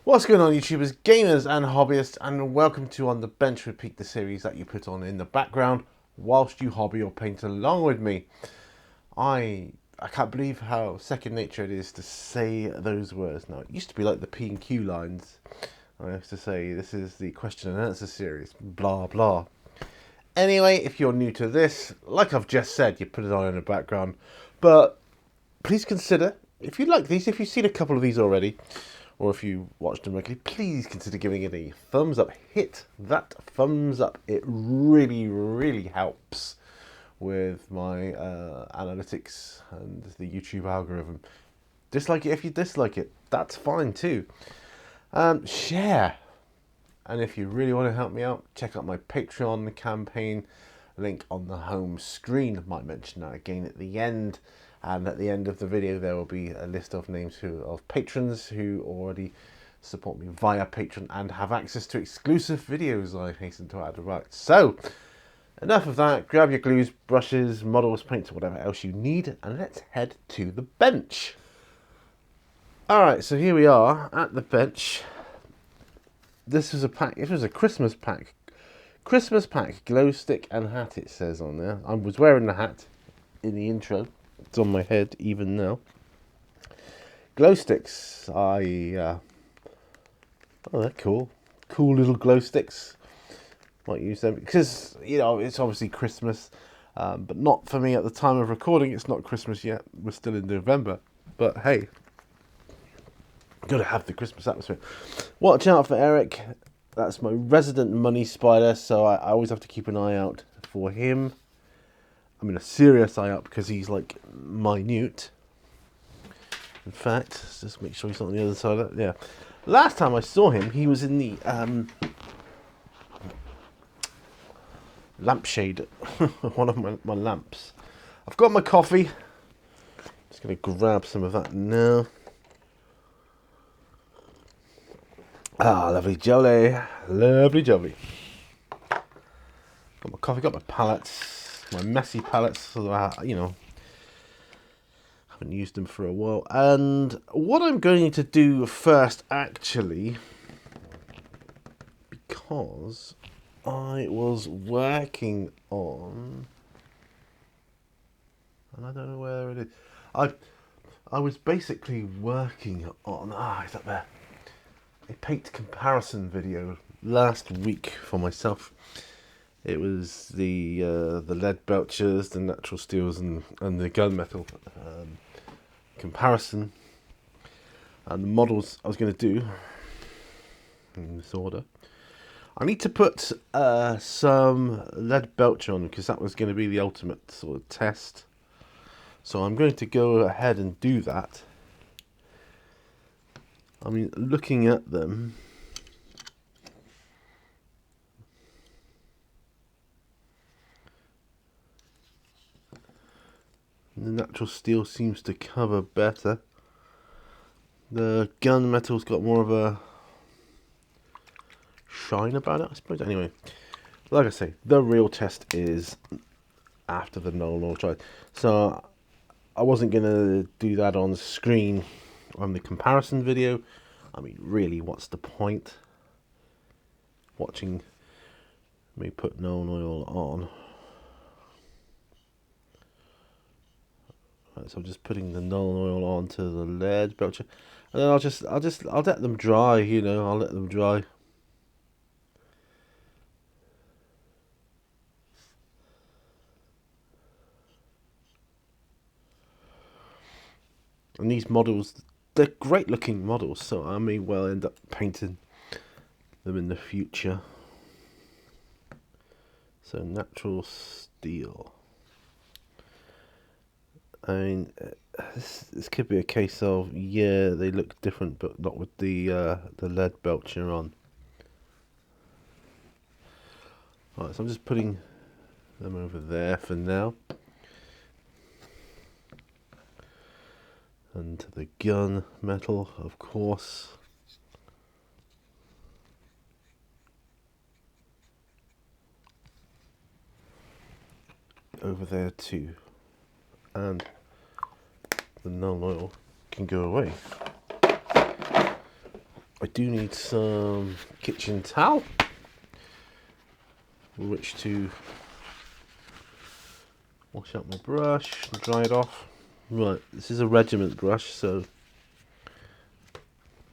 What's going on, YouTubers, gamers and hobbyists, and welcome to On the Bench Repeat, the series that you put on in the background whilst you hobby or paint along with me. I can't believe how second nature it is to say those words now. It used to be like the P and Q lines. I used to say this is the question and answer series, blah blah. Anyway, if you're new to this, like I've just said, you put it on in the background, but please consider, if you like these, if you've seen a couple of these already, or if you watched them regularly, please consider giving it a thumbs up. Hit that thumbs up. It really, really helps with my analytics and the YouTube algorithm. Dislike it if you dislike it. That's fine too. Share. And if you really want to help me out, check out my Patreon campaign. Link on the home screen. I might mention that again at the end. And at the end of the video, there will be a list of names of patrons who already support me via Patreon and have access to exclusive videos, I hasten to add. Right, so enough of that. Grab your glues, brushes, models, paints, or whatever else you need, and let's head to the bench. Alright, so here we are at the bench. This was a pack, it was a Christmas pack. Christmas pack, glow stick and hat, it says on there. I was wearing the hat in the intro. It's on my head even now. Glow sticks. Oh, they're cool. Cool little glow sticks. Might use them because, you know, it's obviously Christmas, but not for me at the time of recording. It's not Christmas yet. We're still in November. But hey, got to have the Christmas atmosphere. Watch out for Eric. That's my resident money spider, so I always have to keep an eye out for him. I mean, a serious eye out because he's like minute. In fact, let's just make sure he's not on the other side of that. Yeah. Last time I saw him, he was in the lampshade, one of my lamps. I've got my coffee. Just going to grab some of that now. Ah, lovely jolly. Lovely jolly. Got my coffee, got my palettes, my messy palettes, so you know, haven't used them for a while. And what I'm going to do first, actually, because I was working on, and I don't know where it is. I was basically working on, it's up there, a paint comparison video last week for myself. It was the lead belchers, the natural steels, and the gunmetal comparison. And the models I was going to do in this order. I need to put some lead belcher on because that was going to be the ultimate sort of test. So I'm going to go ahead and do that. I mean, looking at them, the natural steel seems to cover better. The gunmetal's got more of a shine about it, I suppose. Anyway, like I say, the real test is after the null try. So I wasn't going to do that on screen on the comparison video. I mean, really, what's the point? Watching me put null oil on. Right, so I'm just putting the null oil onto the lead belcher, and then I'll let them dry. You know, I'll let them dry. And these models, they're great looking models, so I may well end up painting them in the future. So natural steel. I mean, this could be a case of, yeah, they look different, but not with the lead belcher on. Alright, so I'm just putting them over there for now. And the gun metal, of course. Over there too. And the null oil can go away. I do need some kitchen towel with which to wash out my brush and dry it off. Right, this is a regiment brush, so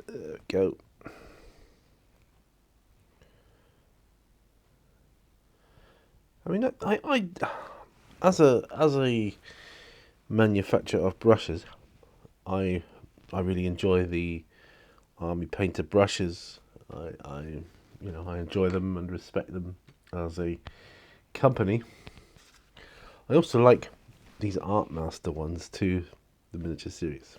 there we go. I mean, I as a manufacturer of brushes, I really enjoy the army painter brushes. I I enjoy them and respect them as a company. I also like these Art Master ones too, the miniature series.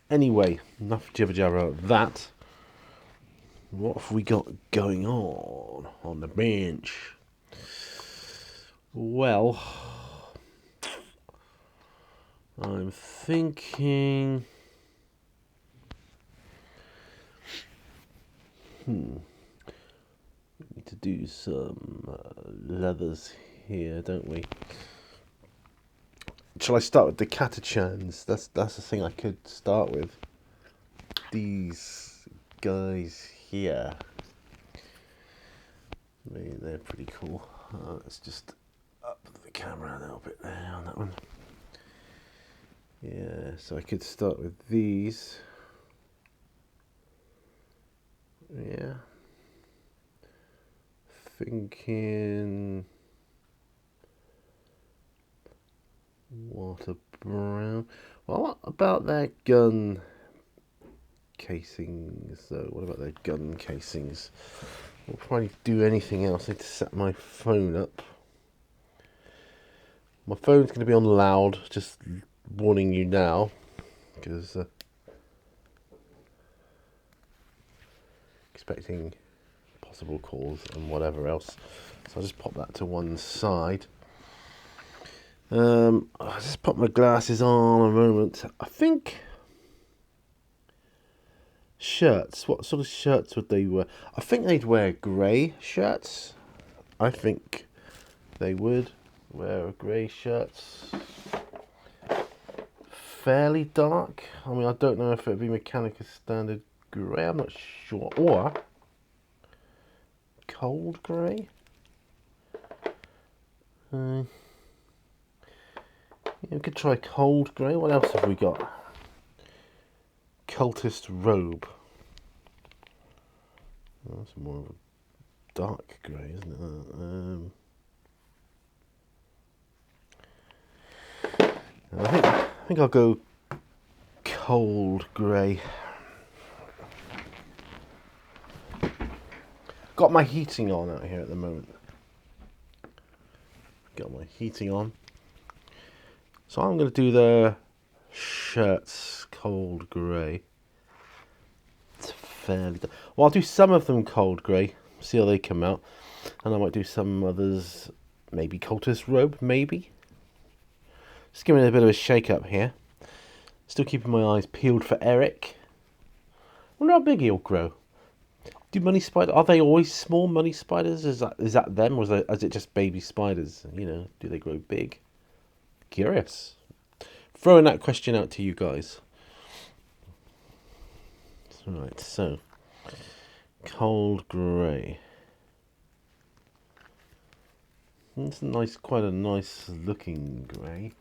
Anyway, enough jibber jabber about that. What have we got going on the bench? Well, I'm thinking. We need to do some leathers here, don't we? Shall I start with the Catachans? That's the thing I could start with. These guys here. I mean, they're pretty cool. Let's just up the camera a little bit there on that one. Yeah, so I could start with these. Yeah. Thinking water brown. Well, what about their gun casings though? What about their gun casings? Before I do anything else, I need to set my phone up. My phone's going to be on loud, just warning you now, because expecting possible calls and whatever else. So I'll just pop that to one side. I'll just pop my glasses on a moment. I think shirts. What sort of shirts would they wear? I think they'd wear grey shirts. I think they would wear grey shirts. Fairly dark. I mean, I don't know if it'd be Mechanica standard grey. I'm not sure. Or cold grey. Yeah, we could try cold grey. What else have we got? Cultist robe. Oh, that's more of a dark grey, isn't it? I think I'll go cold grey. Got my heating on out here at the moment. Got my heating on. So I'm going to do the shirts cold grey. It's fairly. Well, I'll do some of them cold grey. See how they come out, and I might do some others. Maybe cultist robe. Maybe. Just giving it a bit of a shake up here. Still keeping my eyes peeled for Eric. I wonder how big he'll grow. Do money spiders, are they always small money spiders? Is that them, or is it just baby spiders? You know, do they grow big? Curious. Throwing that question out to you guys. Right, so cold grey. It's quite a nice looking grey,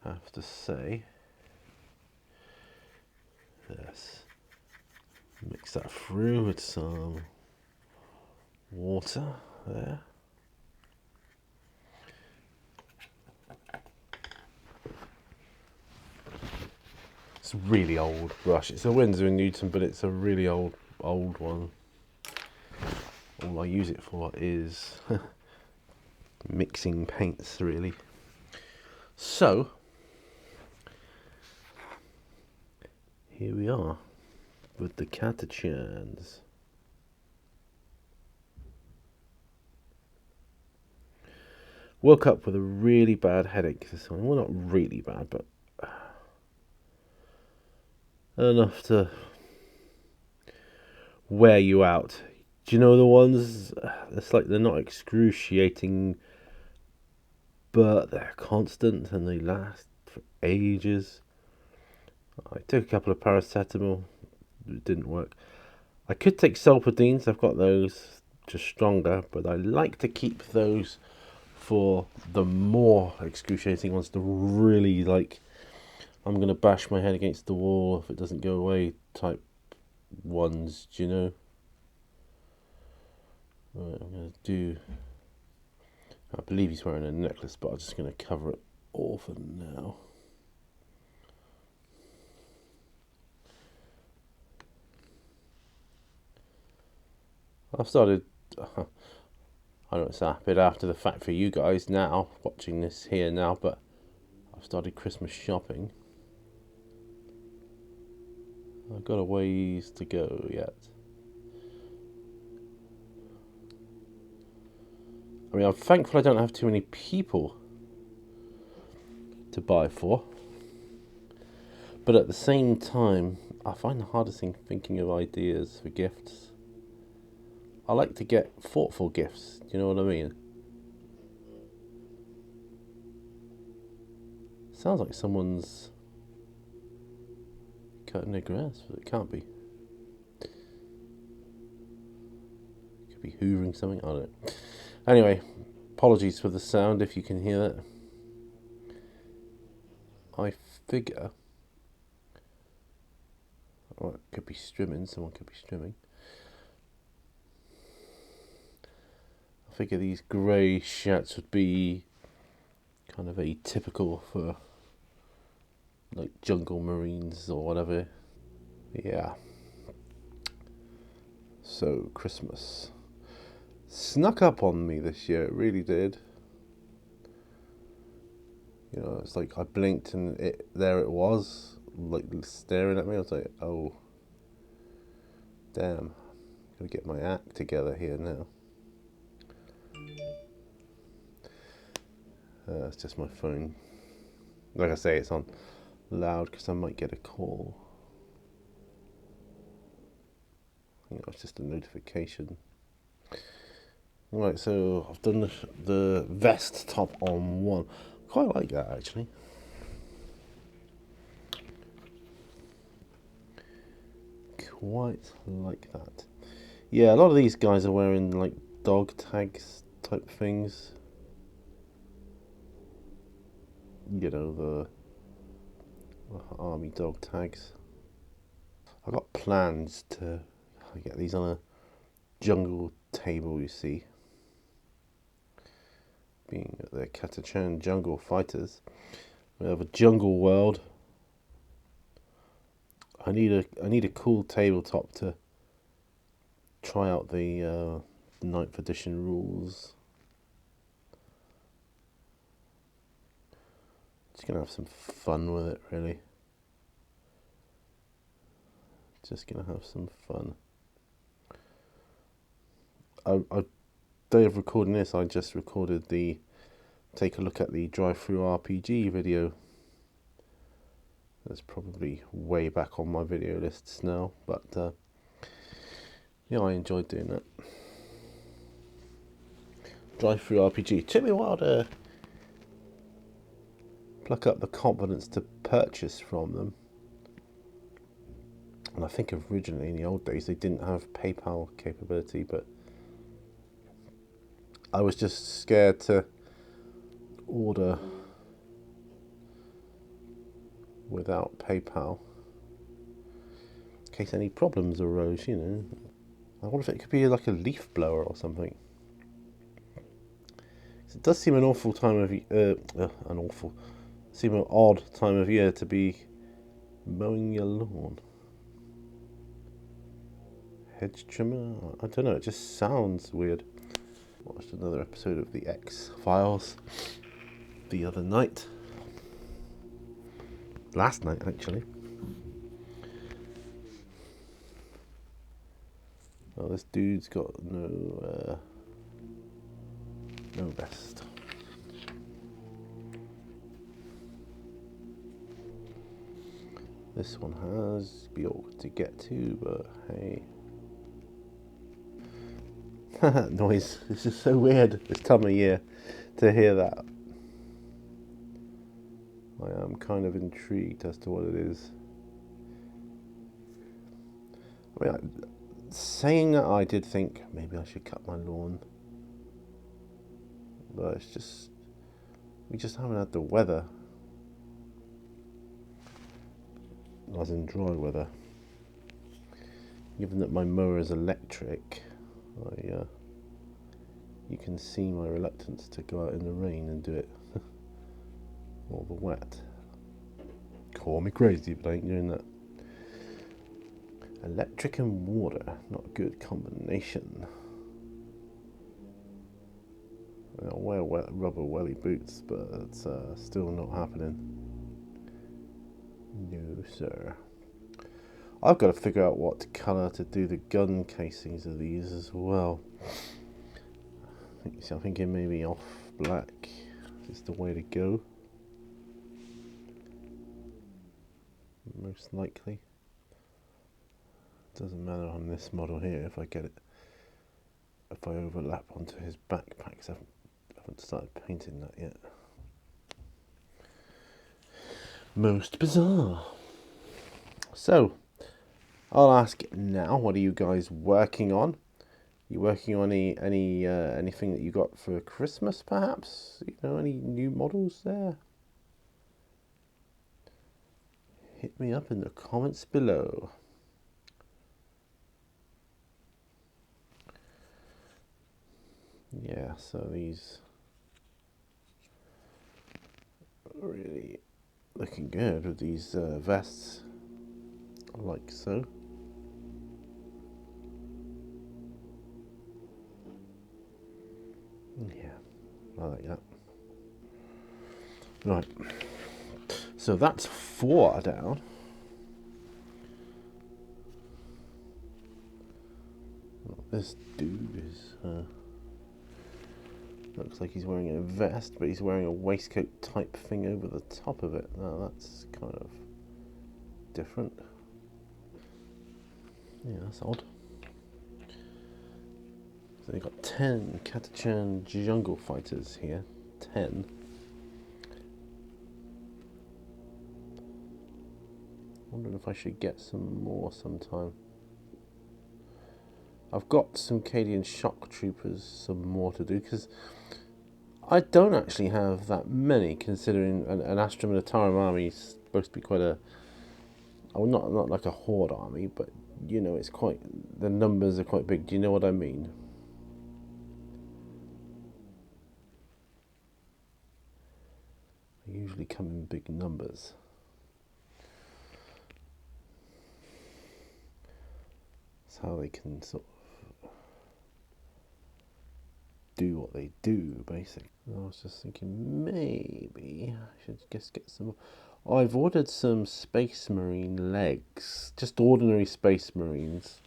I have to say. Yes. Mix that through with some water there. It's a really old brush. It's a Winsor & Newton, but it's a really old one. All I use it for is mixing paints, really. So, here we are with the Catachans. Woke up with a really bad headache this morning. Well, not really bad, but enough to wear you out. Do you know the ones? It's like they're not excruciating, but they're constant and they last for ages. I took a couple of paracetamol. It didn't work. I could take sulfadines, I've got those just stronger, but I like to keep those for the more excruciating ones, to really like, I'm going to bash my head against the wall if it doesn't go away type ones, do you know? Right, I'm going to do, I believe he's wearing a necklace, but I'm just going to cover it all for now. I've started, I know it's a bit after the fact for you guys now, watching this here now, but I've started Christmas shopping. I've got a ways to go yet. I mean, I'm thankful I don't have too many people to buy for. But at the same time, I find the hardest thing thinking of ideas for gifts. I like to get thoughtful gifts, do you know what I mean? Sounds like someone's cutting their grass, but it can't be. Could be hoovering something, I don't know. Anyway, apologies for the sound if you can hear that. I figure, well, it could be strimming, someone could be strimming. I figure these grey shirts would be kind of atypical for like jungle marines or whatever. Yeah. So Christmas snuck up on me this year, it really did. You know, it's like I blinked and there it was, like staring at me. I was like, oh, damn, gotta get my act together here now. It's just my phone. Like I say, it's on loud because I might get a call. I think that was just a notification. Right, so I've done the vest top on one. Quite like that actually. Quite like that. Yeah, a lot of these guys are wearing like dog tags type things. You know, the army dog tags. I've got plans to get these on a jungle table, you see. Being the Catachan jungle fighters. We have a jungle world. I need a cool tabletop to try out the 9th edition rules. Just gonna have some fun with it, really. Just gonna have some fun. Day of recording this, I just recorded the take a look at the drive-through RPG video. That's probably way back on my video lists now, but yeah, I enjoyed doing that. Drive-through RPG. It took me a while to pluck up the confidence to purchase from them. And I think originally in the old days they didn't have PayPal capability, but I was just scared to order without PayPal in case any problems arose, you know. I wonder if it could be like a leaf blower or something. It does seem an awful time of seem an odd time of year to be mowing your lawn. Hedge trimmer? I don't know, it just sounds weird. Watched another episode of the X-Files the other night. Last night, actually. Oh, this dude's got no vest. This one has, be awkward to get to, but hey. Noise. This is so weird this time of year to hear that. I am kind of intrigued as to what it is. I mean, Saying that, I did think maybe I should cut my lawn, but it's just, we just haven't had the weather, as in dry weather. Given that my mower is electric, you can see my reluctance to go out in the rain and do it all the wet. Call me crazy, but I ain't doing that. Electric and water, not a good combination. I'll wear rubber welly boots, but it's still not happening. No, sir. I've got to figure out what colour to do the gun casings of these as well. I'm thinking maybe off black is the way to go. Most likely. Doesn't matter on this model here if I get it. If I overlap onto his backpacks, I haven't started painting that yet. Most bizarre. So, I'll ask now, what are you guys working on? You working on anything that you got for Christmas, perhaps? You know, any new models there? Hit me up in the comments below. Yeah, so these are really looking good with these vests, like so. Yeah, I like that. Right, so that's 4 down. What this dude is, looks like he's wearing a vest, but he's wearing a waistcoat type thing over the top of it. Now that's kind of different. Yeah, that's odd. So you've got 10 Catachan jungle fighters here. 10. Wondering if I should get some more sometime. I've got some Cadian shock troopers, some more to do, because I don't actually have that many, considering an Astra Militarum army is supposed to be quite a, oh, not like a horde army, but you know, it's quite, the numbers are quite big. Do you know what I mean? They usually come in big numbers. That's how they can sort of do what they do, basically. I was just thinking maybe I should just get some. I've ordered some Space Marine legs, just ordinary Space Marines,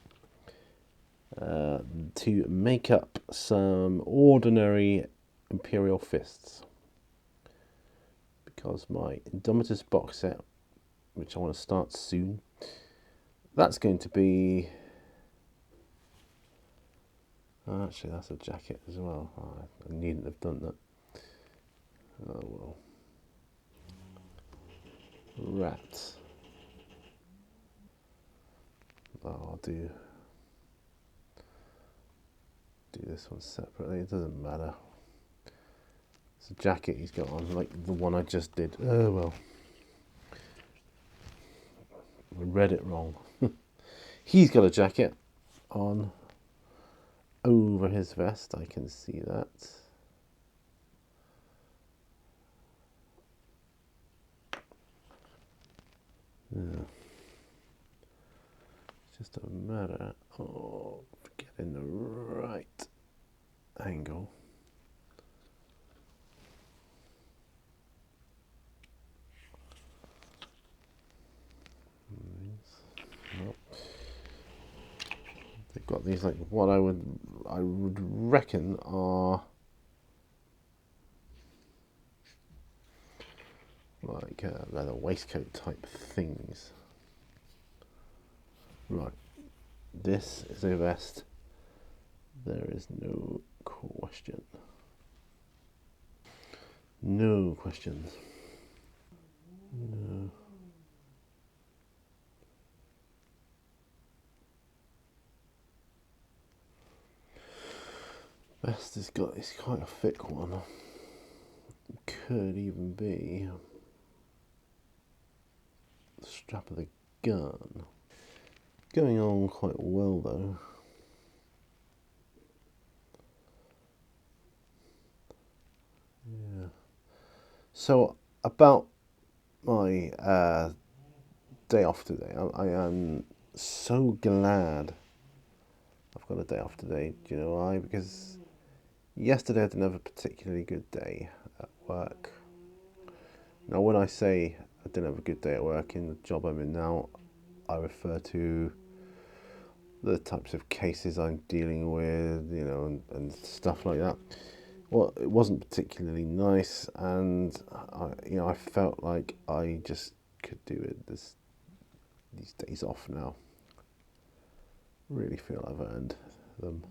to make up some ordinary Imperial fists. Because my Indomitus box set, which I want to start soon, that's going to be. Oh, actually, that's a jacket as well. Oh, I needn't have done that. Oh well. Rat. Oh, I'll do this one separately. It doesn't matter. It's a jacket he's got on, like the one I just did. Oh well. I read it wrong. He's got a jacket on over his vest. I can see that. Yeah. It's just a matter of getting the right angle. Well, they've got these, like, what I would reckon are like leather waistcoat type things. Right, this is a vest. There is no question. No questions. No. Vest has got, it's quite a thick one. Could even be the strap of the gun. Going on quite well though. Yeah. So about my day off today, I am so glad I've got a day off today. Do you know why? Because yesterday I didn't have a particularly good day at work. Now, when I say I didn't have a good day at work in the job I'm in now, I refer to the types of cases I'm dealing with, you know, and stuff like that. Well, it wasn't particularly nice, and I felt like I just could do it these days off now. Really feel I've earned them.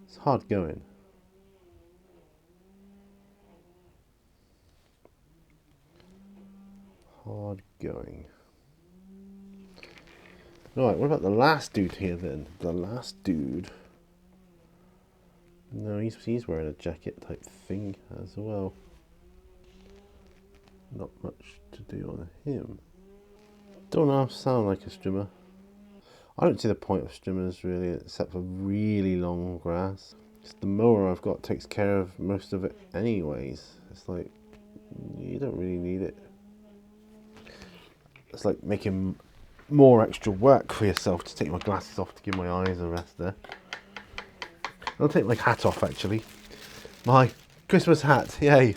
It's hard going. Hard going. Right, what about the last dude here then? The last dude. No, he's wearing a jacket type thing as well. Not much to do on him. Don't know, sound like a strimmer. I don't see the point of strimmers really, except for really long grass. Just the mower I've got takes care of most of it anyways. It's like, you don't really need it. It's like making more extra work for yourself to take my glasses off to give my eyes a rest there. I'll take my hat off actually. My Christmas hat, yay.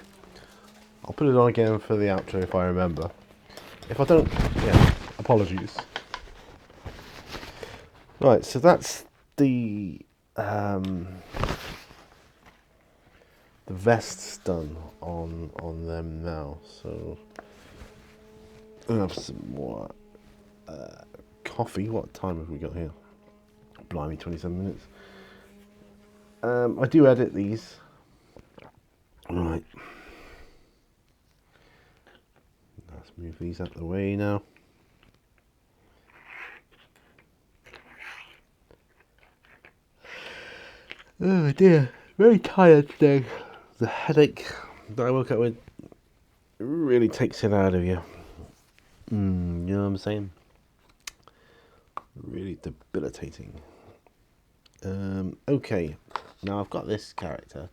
I'll put it on again for the outro if I remember. If I don't, yeah, apologies. Right, so that's the vests done on them now. So I'll have some more coffee. What time have we got here? Blimey, 27 minutes. I do edit these. Right. Let's move these out of the way now. Oh dear, very tired today. The headache that I woke up with really takes it out of you. You know what I'm saying? Really debilitating. Okay, now I've got this character.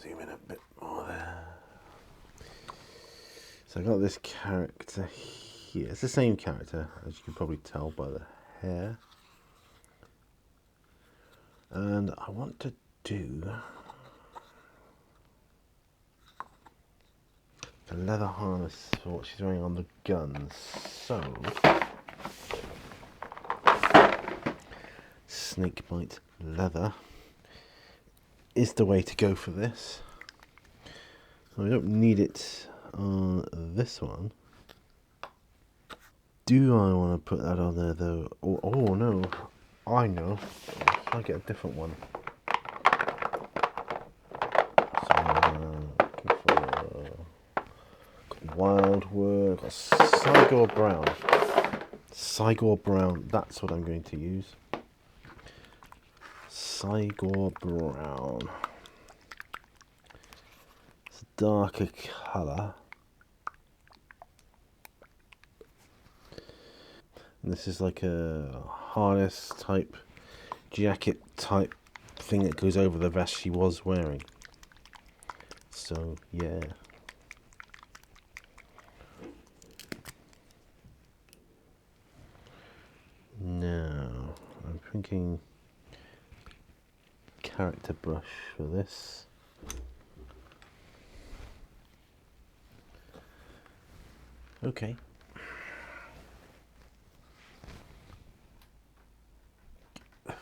Zoom in a bit more there. So I got this character here. It's the same character, as you can probably tell by the hair. And I want to do the leather harness for what she's wearing on the guns. So snakebite leather is the way to go for this. We don't need it on this one. Do I want to put that on there though? Oh no, I know. I'll get a different one. Wildwood, got Sigor Brown. Sigor Brown, that's what I'm going to use. Sigor Brown. It's a darker colour. And this is like a harness type, jacket type thing that goes over the vest she was wearing. So, yeah. Now, I'm thinking character brush for this. Okay.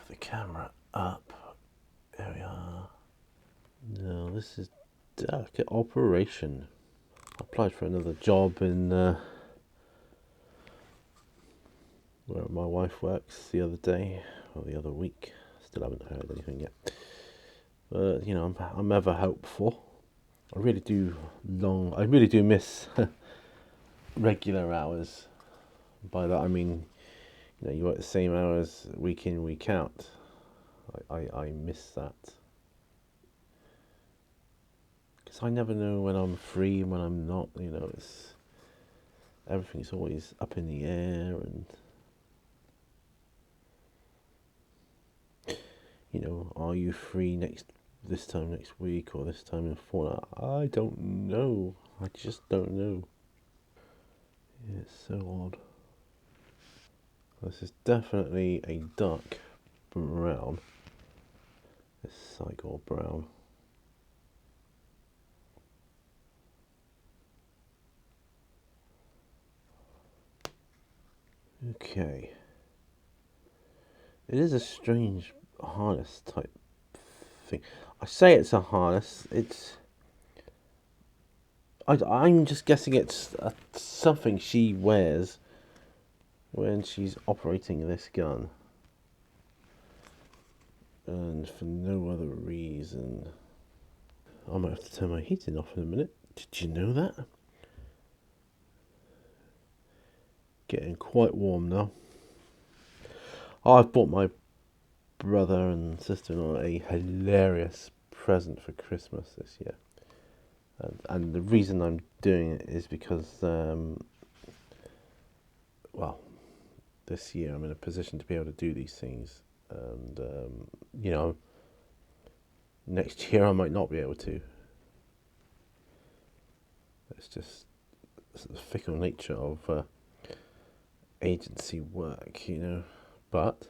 The camera up. There we are. No, this is delicate operation. I applied for another job in where my wife works the other day, or the other week. Still haven't heard anything yet. But, you know, I'm ever hopeful. I really do miss regular hours. By that I mean, you work the same hours week in, week out. I miss that. Because I never know when I'm free and when I'm not. It's everything's always up in the air, and are you free this time next week or this time in a fortnight? I don't know. I just don't know. Yeah, it's so odd. This is definitely a dark brown. This cycle brown. Okay. It is a strange harness type thing. I say it's a harness. I'm just guessing it's something she wears when she's operating this gun. And for no other reason. I might have to turn my heating off in a minute. Did you know that? Getting quite warm now. I've bought my brother and sister-in-law a hilarious present for Christmas this year. And the reason I'm doing it is because, this year I'm in a position to be able to do these things. And, next year I might not be able to. It's just the fickle nature of agency work, But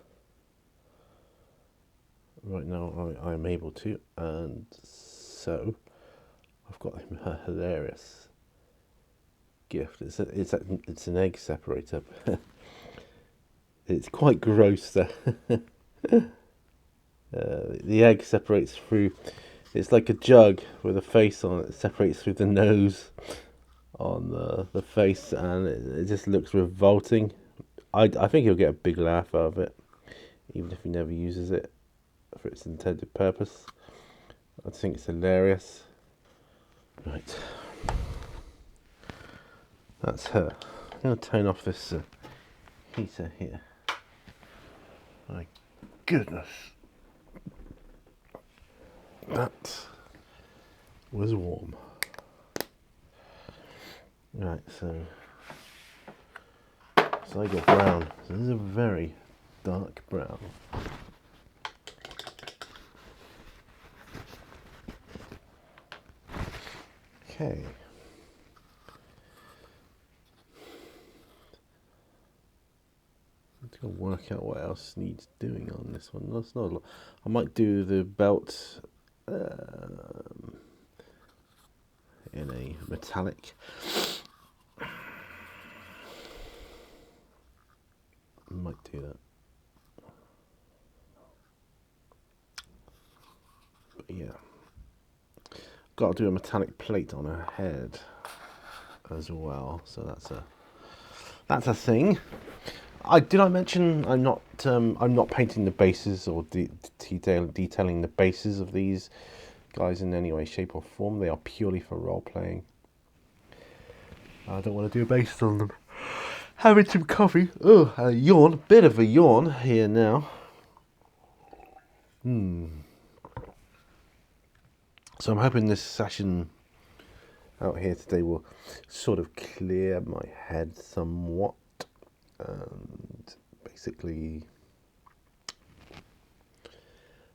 right now I'm able to, and so I've got him a hilarious gift. It's an egg separator. It's quite gross though. The egg separates through. It's like a jug with a face on it. It separates through the nose on the face, and it just looks revolting. I think he'll get a big laugh out of it, even if he never uses it for its intended purpose. I think it's hilarious. Right, that's her. I'm going to turn off this heater here. My goodness, that was warm. Right, so I got brown. So this is a very dark brown. Okay. To work out what else needs doing on this one. That's not a lot. I might do the belt in a metallic. I might do that. But yeah. Got to do a metallic plate on her head as well. So that's a thing. Did I mention I'm not painting the bases or detailing the bases of these guys in any way, shape or form. They are purely for role playing. I don't want to do a base on them. Having some coffee. Oh, a yawn. Bit of a yawn here now. So I'm hoping this session out here today will sort of clear my head somewhat. And basically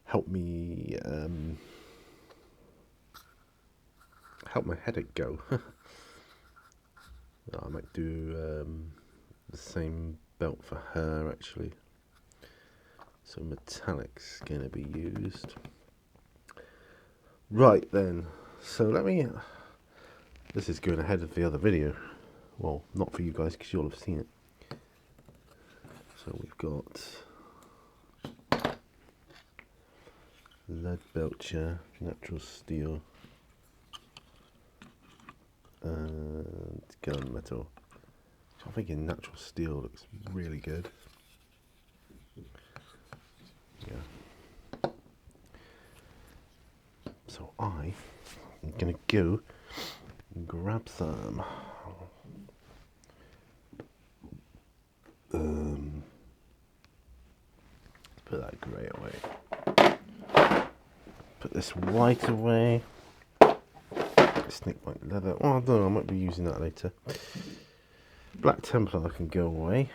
help me help my headache go. I might do the same belt for her actually. So metallic's going to be used. Right then, so this is going ahead of the other video. Well, not for you guys because you'll have seen it. So we've got lead belcher, natural steel, and gunmetal. I'm thinking natural steel looks really good. Yeah. So I am going to go and grab some. Put that grey away. Put this white away. Snake white leather. Oh, I don't know, I might be using that later. Black Templar can go away.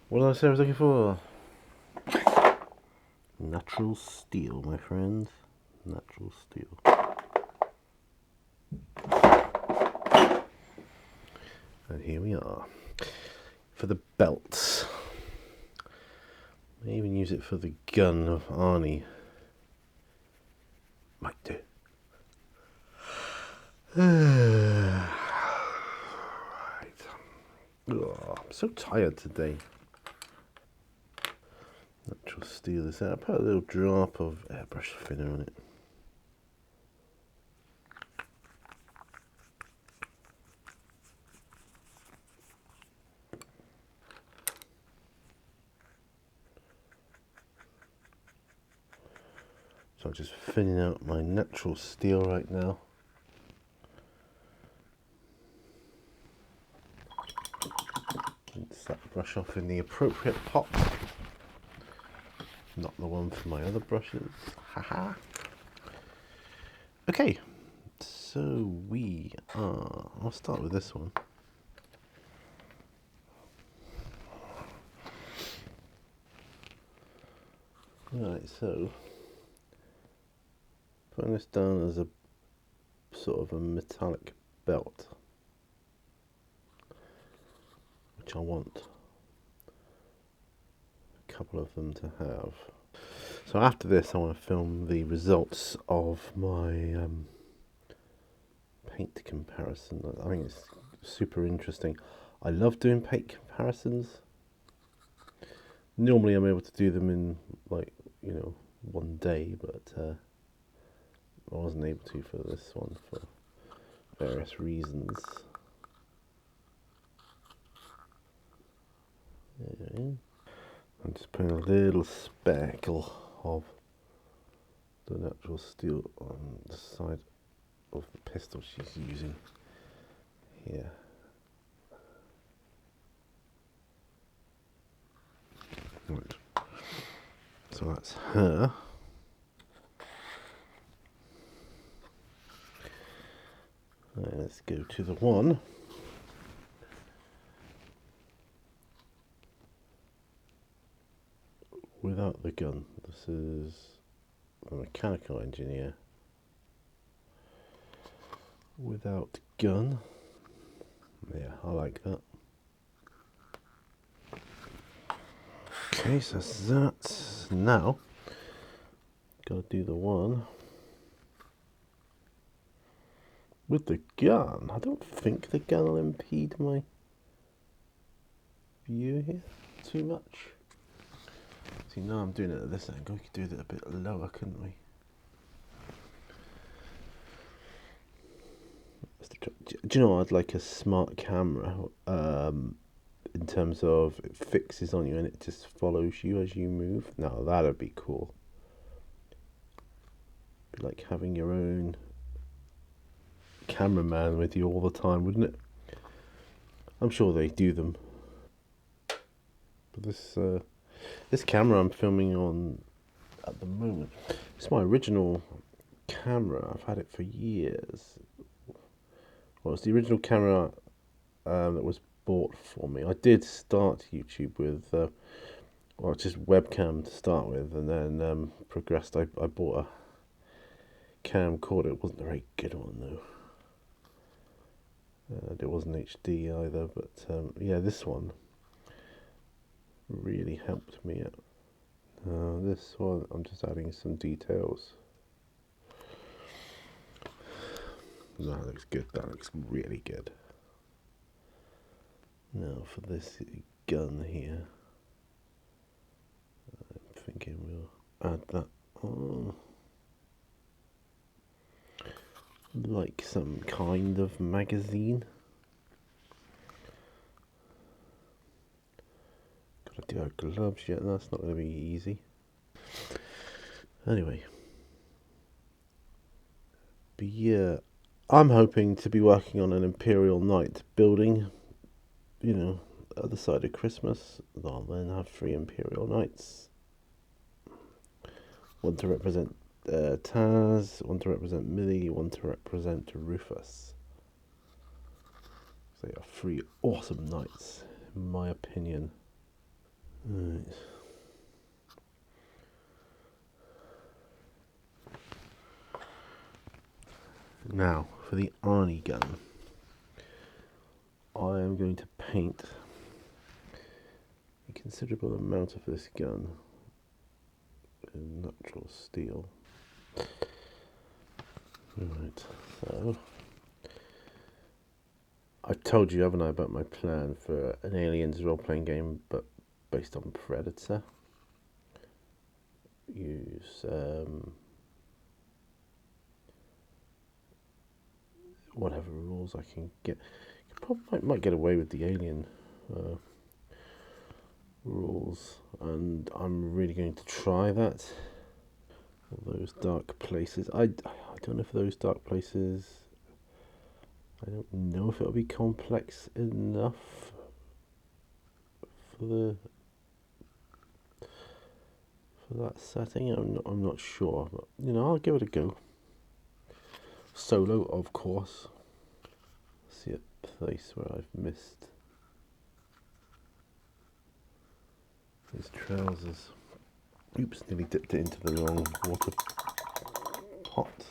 What did I say I was looking for? Natural steel, my friends. Natural steel. And here we are. For the belts. I even use it for the gun of Arnie. Might do. Right. Oh, I'm so tired today. Natural steel is there. I put a little drop of airbrush thinner on it. So I'm just thinning out my natural steel right now. And set the brush off in the appropriate pot. Not the one for my other brushes. Haha. Okay, so we are. I'll start with this one. Right, so putting this down as a sort of a metallic belt, which I want a couple of them to have. So after this, I want to film the results of my paint comparison. I think it's super interesting. I love doing paint comparisons. Normally I'm able to do them in like, you know, one day, but I wasn't able to for this one for various reasons. I'm just putting a little speckle of the natural steel on the side of the pistol she's using here. Right. So that's her. Right, let's go to the one without the gun. This is a mechanical engineer without gun. Yeah, I like that. Okay, so that's now. Gotta do the one with the gun. I don't think the gun will impede my view here too much. See, now I'm doing it at this angle. We could do it a bit lower, couldn't we? Do you know, I'd like a smart camera in terms of it fixes on you and it just follows you as you move. Now that'd be cool. Be like having your own cameraman with you all the time, wouldn't it? I'm sure they do them. But this camera I'm filming on at the moment, it's my original camera. I've had it for years. Well, it's the original camera that was bought for me. I did start YouTube with, well, just webcam to start with, and then progressed. I bought a camcorder. It wasn't a very good one though. It wasn't HD either, but yeah, this one really helped me out. This one, I'm just adding some details. That looks good. That looks really good. Now for this gun here, I'm thinking we'll add that on. Like some kind of magazine. Gotta do our gloves yet, that's not going to be easy. Anyway. But yeah, I'm hoping to be working on an Imperial Knight building, you know, other side of Christmas, they'll then have 3 Imperial Knights. One to represent Taz, one to represent Millie, one to represent Rufus. So they are 3 awesome knights, in my opinion. Right. Now, for the Arnie gun, I am going to paint a considerable amount of this gun in natural steel. Right, so I've told you, haven't I, about my plan for an Aliens role-playing game, but based on Predator. Use whatever rules I can get. Probably might get away with the Alien rules, and I'm really going to try that. All those dark places. I don't know if those dark places. I don't know if it'll be complex enough for that setting. I'm not sure, but I'll give it a go. Solo, of course. See a place where I've missed these trousers. Oops, nearly dipped it into the wrong water pot.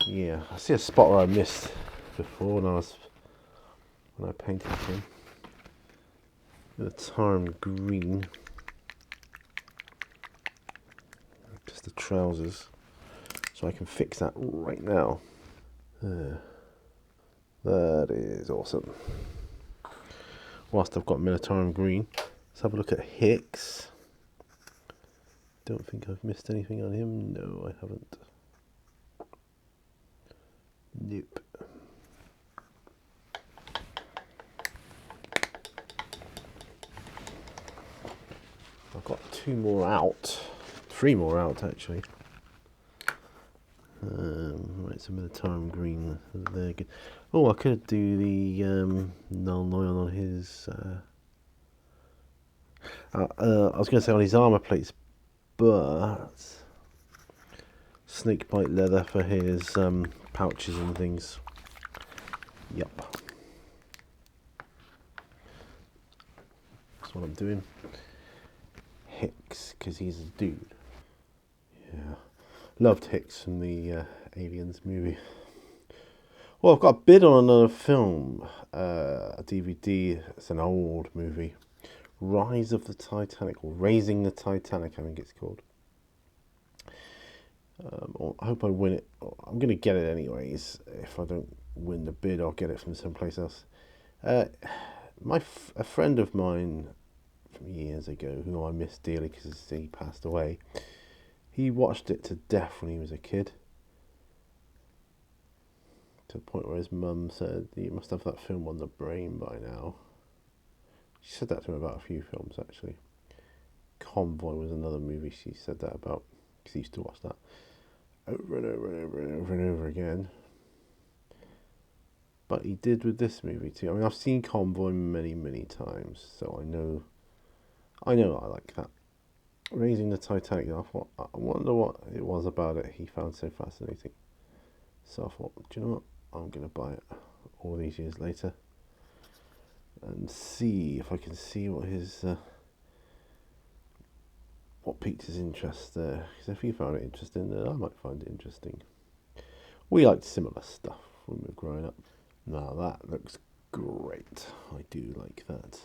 Yeah, I see a spot where I missed before when I painted him. The tarn green. Just the trousers. So I can fix that right now. That is awesome. Whilst I've got Militarum green, let's have a look at Hicks. Don't think I've missed anything on him. No, I haven't. Nope. I've got 2 more out. 3 more out, actually. Right, so Militarum green. They're good. Oh, I could do the null noil on his. I was going to say on his armor plates, but snakebite leather for his pouches and things. Yep. That's what I'm doing. Hicks, because he's a dude. Yeah. Loved Hicks from the Aliens movie. Well, I've got a bid on another film, a DVD. It's an old movie. Rise of the Titanic, or Raising the Titanic, I think it's called. I hope I win it. I'm going to get it anyways. If I don't win the bid, I'll get it from someplace else. A friend of mine from years ago, who I miss dearly because he passed away, he watched it to death when he was a kid. To the point where his mum said, "You must have that film on the brain by now." She said that to him about a few films, actually. Convoy was another movie she said that about, because he used to watch that over and over and over and over and over again. But he did with this movie too. I mean, I've seen Convoy many, many times, so I know I like that. Raising the Titanic, I thought, I wonder what it was about it he found so fascinating. So I thought, do you know what? I'm going to buy it all these years later and see if I can see what his what piqued his interest there. Because if he found it interesting, then I might find it interesting. We liked similar stuff when we were growing up. Now that looks great. I do like that.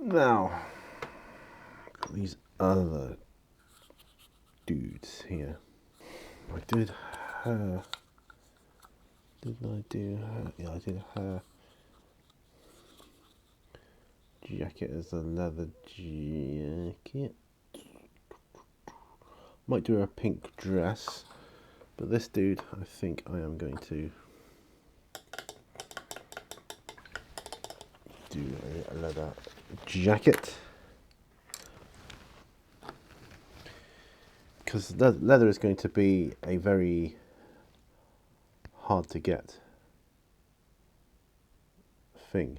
Now, got these other dudes here. I did her. Didn't I do her? Yeah, I did her jacket as a leather jacket. Might do her a pink dress, but this dude, I think I am going to do a leather jacket, because leather is going to be a very hard to get thing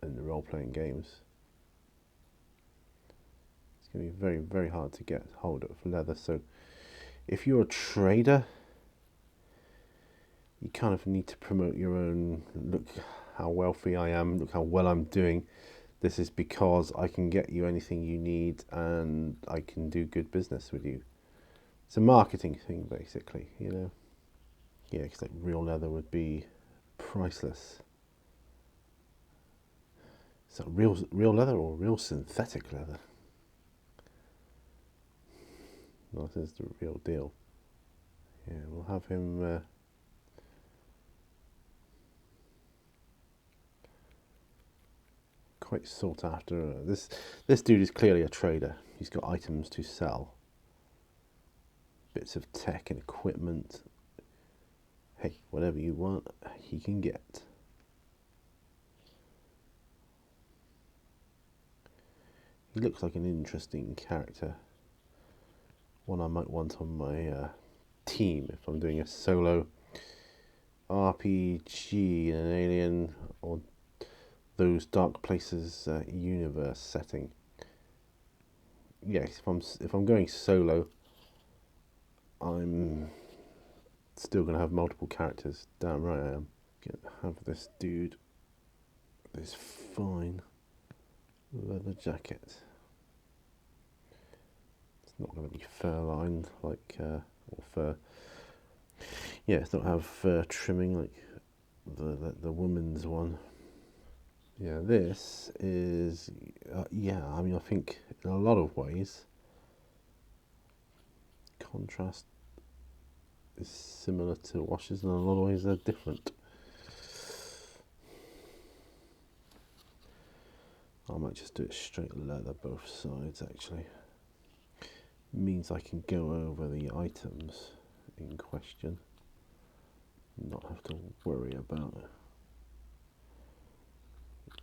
in the role-playing games. It's going to be very, very hard to get hold of leather. So if you're a trader, you kind of need to promote your own, look how wealthy I am, look how well I'm doing. This is because I can get you anything you need and I can do good business with you. It's a marketing thing, basically, you know. Yeah, because like real leather would be priceless. Is that real leather or real synthetic leather? No, this is the real deal. Yeah, we'll have him quite sought after. This dude is clearly a trader. He's got items to sell. Bits of tech and equipment. Hey, whatever you want, he can get. He looks like an interesting character. One I might want on my team if I'm doing a solo RPG in an alien or those Dark Places universe setting. Yes, if I'm going solo, I'm still going to have multiple characters. Damn right I am. Gonna have this dude, this fine leather jacket. It's not going to be fur-lined like, or fur. Yeah, it's not have fur trimming like the woman's one. Yeah, this is, yeah, I mean, I think in a lot of ways, contrast is similar to washes, and in a lot of ways they're different. I might just do it straight leather both sides, actually. Means I can go over the items in question, not have to worry about it,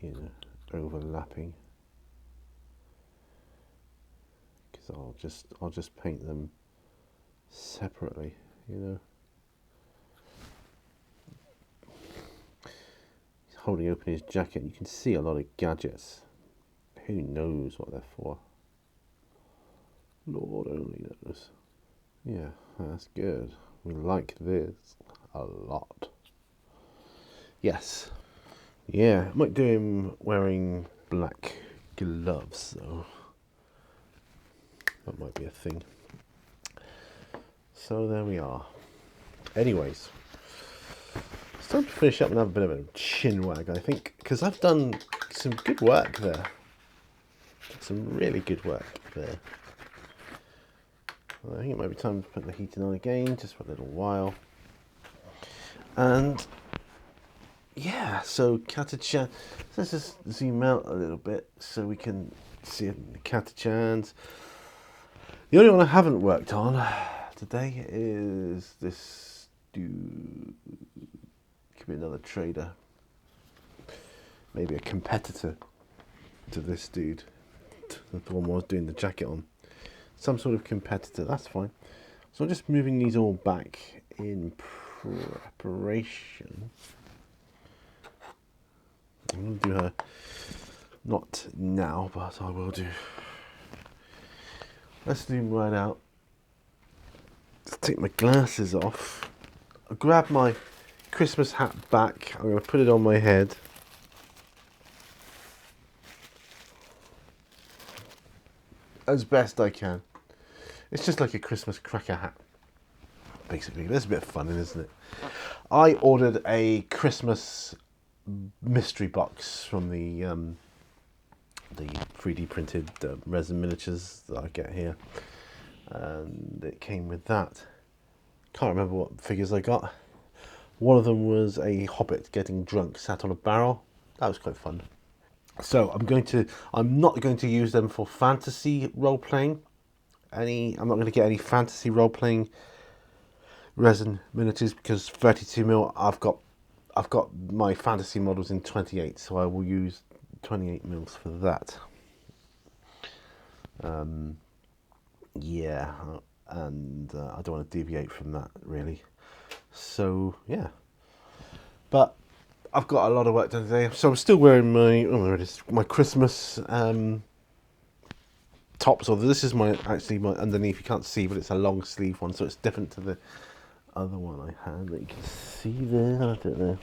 you know, overlapping. Because I'll just paint them separately, you know. He's holding open his jacket. You can see a lot of gadgets. Who knows what they're for? Lord only knows. Yeah, that's good. We like this a lot. Yes. Yeah, I might do him wearing black gloves though. That might be a thing. So there we are. Anyways, it's time to finish up and have a bit of a chin wag, I think, because I've done some good work there. Some really good work there. I think it might be time to put the heating on again, just for a little while. And yeah, so catachan. Let's just zoom out a little bit so we can see the catachans. The only one I haven't worked on today is this dude. Could be another trader, maybe a competitor to this dude, the one I was doing the jacket on. Some sort of competitor, that's fine. So I'm just moving these all back in preparation. I'm going to do her, not now, but I will do. Let's zoom right out. Let's take my glasses off. I'll grab my Christmas hat back. I'm going to put it on my head. As best I can. It's just like a Christmas cracker hat, basically. There's a bit of fun in, isn't it? I ordered a Christmas mystery box from the 3D printed resin miniatures that I get here, and it came with that. Can't remember what figures I got. One of them was a hobbit getting drunk sat on a barrel. That was quite fun. So I'm not going to use them for fantasy role playing. I'm not going to get any fantasy role playing resin miniatures because 32mm. I've got my fantasy models in 28, so I will use 28mm for that. Yeah, and I don't want to deviate from that really. So yeah, but I've got a lot of work done today, so I'm still wearing my Christmas tops. Or this is my underneath. You can't see, but it's a long sleeve one, so it's different to the other one I had that you can see there. I don't know.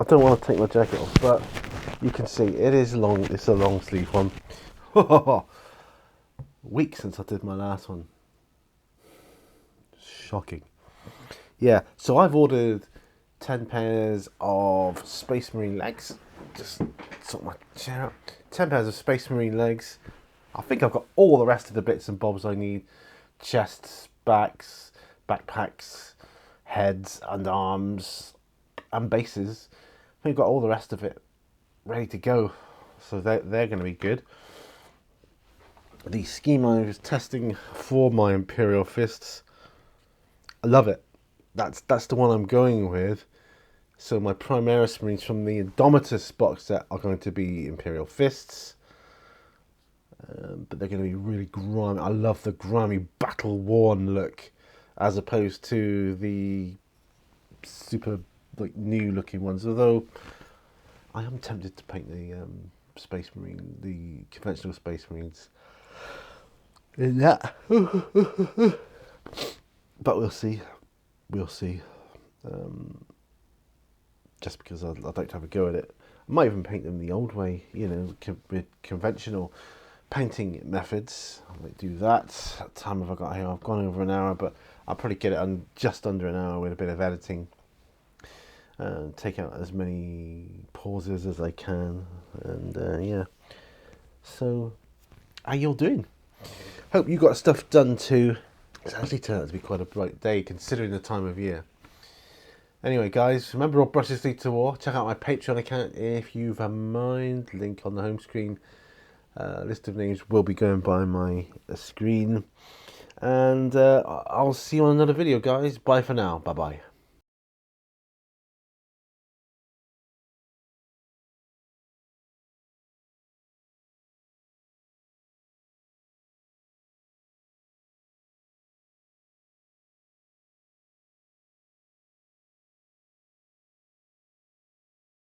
I don't want to take my jacket off, but you can see it is long. It's a long sleeve one. Week since I did my last one. Shocking. Yeah, so I've ordered 10 pairs of Space Marine legs. Just sort my chair up. 10 pairs of Space Marine legs. I think I've got all the rest of the bits and bobs I need. Chests, backs, backpacks, heads, underarms, and bases. I think I've got all the rest of it ready to go. So they're going to be good. The scheme I was testing for my Imperial Fists, I love it. That's the one I'm going with. So my Primaris Marines from the Indomitus box set are going to be Imperial Fists. But they're going to be really grimy. I love the grimy battle-worn look, as opposed to the super new-looking ones. Although I am tempted to paint the Space Marine, the conventional Space Marines in that. But we'll see. We'll see. Just because I'd like to have a go at it. I might even paint them the old way, with conventional painting methods. I might do that. What time have I got here? I've gone over an hour, but I'll probably get it on just under an hour with a bit of editing. Take out as many pauses as I can. And yeah. So, how you all doing? Hope you got stuff done too. It's actually turned out to be quite a bright day considering the time of year. Anyway, guys, remember all brushes lead to war. Check out my Patreon account if you've a mind. Link on the home screen. List of names will be going by my screen. And I'll see you on another video, guys. Bye for now. Bye-bye.